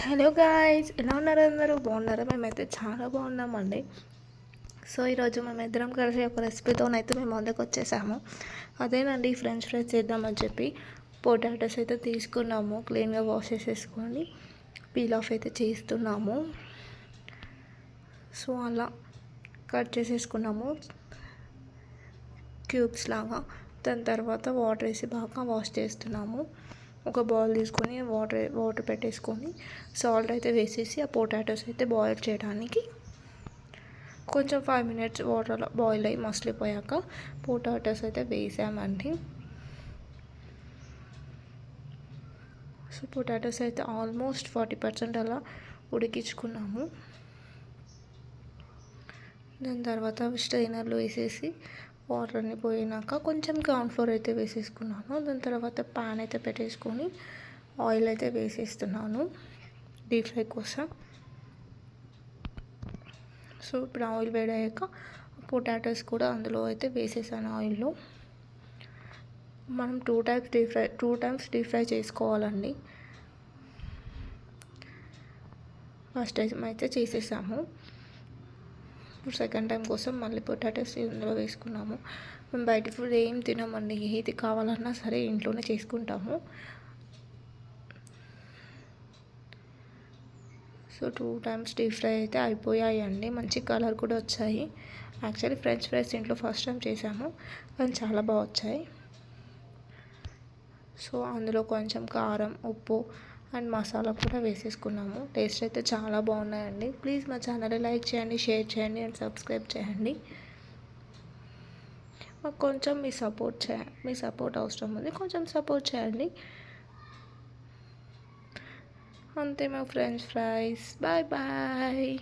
Hello guys, ఎలా ఉన్నారు? అందరూ బాగున్నారా? మేమైతే చాలా బాగున్నామండి. సో ఈరోజు మేమిద్దరం కలిసి ఒక రెసిపీతోనైతే మేము ముందుకు వచ్చేసాము. అదేనండి, ఫ్రెంచ్ ఫ్రైస్ చేద్దామని చెప్పి పొటాటోస్ అయితే తీసుకున్నాము. క్లీన్గా వాష్ చేసేసుకొని పీల్ ఆఫ్ అయితే చేస్తున్నాము. సో అలా కట్ చేసేసుకున్నాము క్యూబ్స్ లాగా. దాని తర్వాత వాటర్ వేసి బాగా వాష్ చేస్తున్నాము. ఒక బౌల్ తీసుకొని వాటర్ పెట్టేసుకొని సాల్ట్ అయితే వేసేసి ఆ పొటాటోస్ అయితే బాయిల్ చేయడానికి కొంచెం 5 మినిట్స్ వాటర్లో బాయిల్ అయ్యి మసిలిపోయాక పొటాటోస్ అయితే వేసామండి. సో పొటాటోస్ అయితే ఆల్మోస్ట్ 40% అలా ఉడికించుకున్నాము. దాని తర్వాత స్ట్రైనర్లో వేసేసి వాటర్ అన్ని పోయినాక కొంచెం కార్న్ఫ్లోర్ అయితే వేసేసుకున్నాను. దాని తర్వాత పాన్ అయితే పెట్టేసుకొని ఆయిల్ అయితే వేసేస్తున్నాను డీప్ ఫ్రై కోసం. సో ఇప్పుడు ఆయిల్ వేడయ్యాక పొటాటోస్ కూడా అందులో అయితే వేసేసాను ఆయిల్లో. మనం టూ టైమ్స్ డీప్ ఫ్రై చేసుకోవాలండి. ఫస్ట్ టైం అయితే చేసేసాము. ఇప్పుడు సెకండ్ టైం కోసం మళ్ళీ పొటాటోస్ ఇందులో వేసుకున్నాము. మేము బయట ఫుడ్ ఏం తినమండి, ఏది కావాలన్నా సరే ఇంట్లోనే చేసుకుంటాము. సో 2 టైమ్స్ డీప్ ఫ్రై అయితే అయిపోయాయండి. మంచి కలర్ కూడా వచ్చాయి. యాక్చువల్లీ ఫ్రెంచ్ ఫ్రైస్ ఇంట్లో ఫస్ట్ టైం చేసాము, కానీ చాలా బాగా వచ్చాయి. సో అందులో కొంచెం కారం, ఉప్పు అండ్ మసాలా కూడా వేసేసుకున్నాము. టేస్ట్ అయితే చాలా బాగున్నాయండి. ప్లీజ్ మా ఛానల్ లైక్ చేయండి, షేర్ చేయండి అండ్ సబ్స్క్రైబ్ చేయండి. మాకు కొంచెం మీ సపోర్ట్ అవసరం ఉంది, కొంచెం సపోర్ట్ చేయండి. అంతే మా ఫ్రెంచ్ ఫ్రైస్. Bye bye.